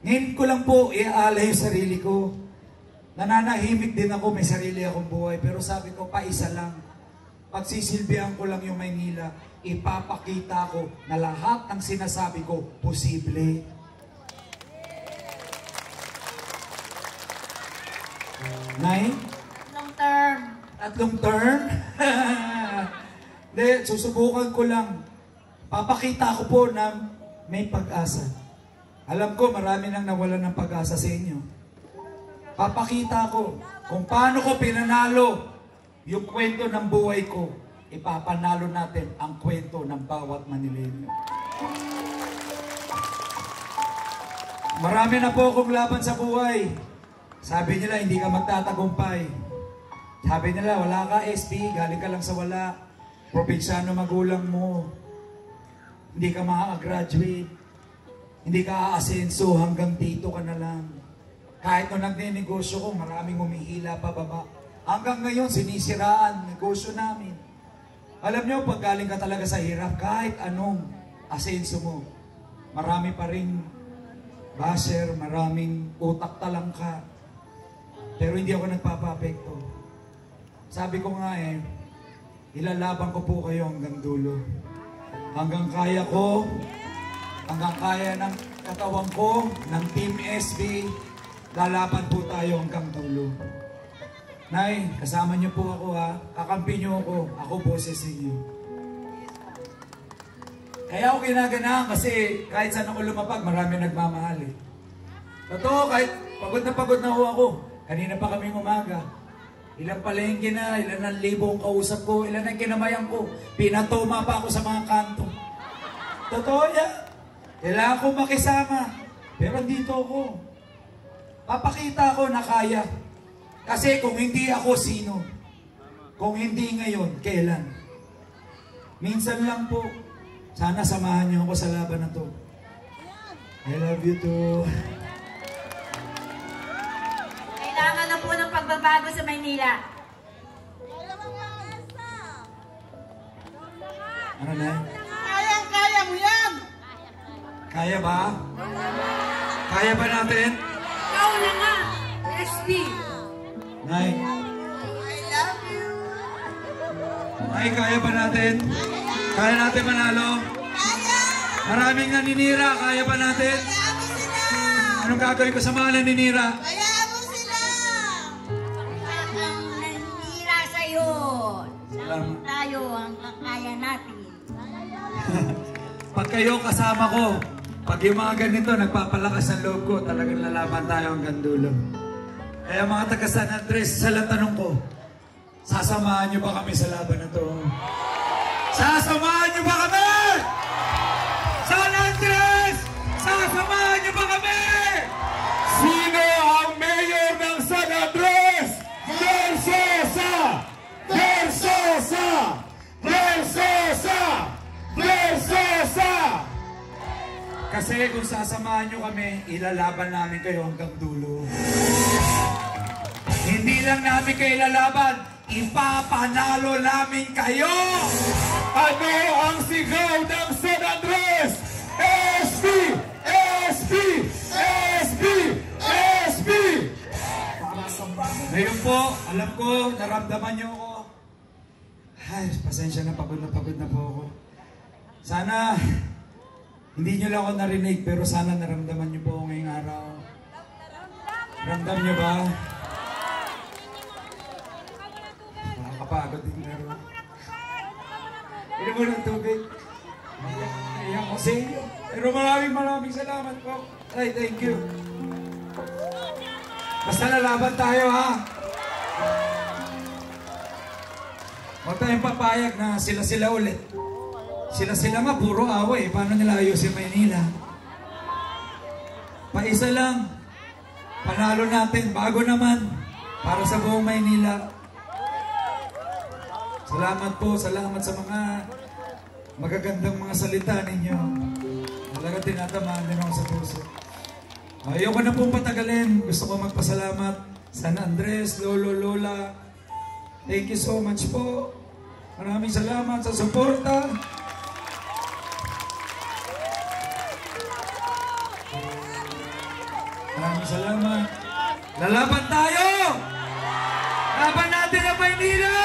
Ngayon ko lang po iaalay yung sarili ko. Nananahimik din ako, may sarili akong buhay. Pero sabi ko, paisa lang. Pagsisilbihan ko lang yung Maynila, ipapakita ko na lahat ng sinasabi ko, posible. Nay? Long term. Tatlong term? Hindi, susubukan ko lang. Papakita ko po na may pag-asa. Alam ko, marami nang nawalan ng pag-asa sa inyo. Papakita ko kung paano ko pinanalo yung kwento ng buhay ko. Ipapanalo natin ang kwento ng bawat Manileño. Marami na po akong laban sa buhay. Sabi nila, hindi ka magtatagumpay. Sabi nila, wala ka SP, galing ka lang sa wala. Probinsyano magulang mo. Hindi ka makaka-graduate. Hindi ka aasenso, hanggang dito ka na lang. Kahit nung nagne-negosyo ko, maraming humihila pa baba. Hanggang ngayon, sinisiraan negosyo namin. Alam nyo, pag galing ka talaga sa hirap, kahit anong asenso mo, marami pa rin basher, maraming utak talang ka. Pero hindi ako nagpapapekto. Sabi ko nga ilalaban ko po kayo hanggang dulo. Hanggang kaya ko, hanggang kaya ng katawan ko, ng Team SB, lalaban po tayo hanggang dulo. Nay, kasama niyo po ako ha. Kakampi niyo ako boses niyo. Kaya ako ginaganahan kasi kahit saan ako lumapag, marami nagmamahal eh. Totoo, kahit pagod na ho ako. Kanina pa kaming umaga. Ilang palengke na, ilan ang libong kausap ko, ilan ang kinamayan ko. Pinatoma pa ako sa mga kanto. Totoo yan. Kailangan ko makisama. Pero dito ako. Papakita ko na kaya. Kasi kung hindi ako, sino? Kung hindi ngayon, kailan? Minsan lang po. Sana samahan niyo ako sa laban na to. I love you too. Kailangan na po ng pagbabago sa Maynila. Ano na? Kaya mo yan! Kaya ba? Kaya ba natin? Ikaw na nga! SB! Nay. I love you! Nay, kaya ba natin? Kaya natin manalo? Kaya! Maraming naninira, kaya ba natin? Kaya mo sila! Anong gagawin ko sa mga naninira? Kaya mo sila! Ang nanira sa'yo. Salamat. Tayo ang kaya natin. Pag kayo kasama ko, pag yung mga ganito, nagpapalakas ang loob ko, talagang lalaban tayo hanggang dulo. Kaya mga taga San Andres, sa lang tanong ko, sasamahan niyo ba kami sa laban na to? Sasamahan niyo ba kami? San Andres! Sasamahan niyo ba kami? Sino ang mayor ng San Andres? Versosa! Versosa! Versosa! Versosa! Kasi kung sasamahan nyo kami, ilalaban namin kayo hanggang dulo. Hindi lang namin kayo ilalaban, ipapanalo namin kayo! Ano ang sigaw ng San Andres? SB! SB! SB! SB! Ngayon po, alam ko, naramdaman nyo ako. Ay, pasensya na po ako. Sana, hindi nyo lang ako narinig, pero sana naramdaman nyo po ako ngayong araw. Ramdam nyo ba? Nakakapagod din pero. Pwede mo ng tubig. Iyan ko sa inyo. Pero maraming salamat po. Ay, thank you. Basta lalaban tayo ha. Huwag tayong papayag na sila ulit. Sila nga puro away. Paano nila ayusin Maynila? Paisa lang. Panalo natin. Bago naman. Para sa buong Maynila. Salamat po. Salamat sa mga magagandang mga salita ninyo. Talaga tinatamaan din ako sa puso. Ayoko na pong patagalin. Gusto ko magpasalamat. San Andres, Lolo, Lola. Thank you so much po. Maraming salamat sa suporta. Maraming salamat. Lalaban tayo! Laban natin ang Maynila!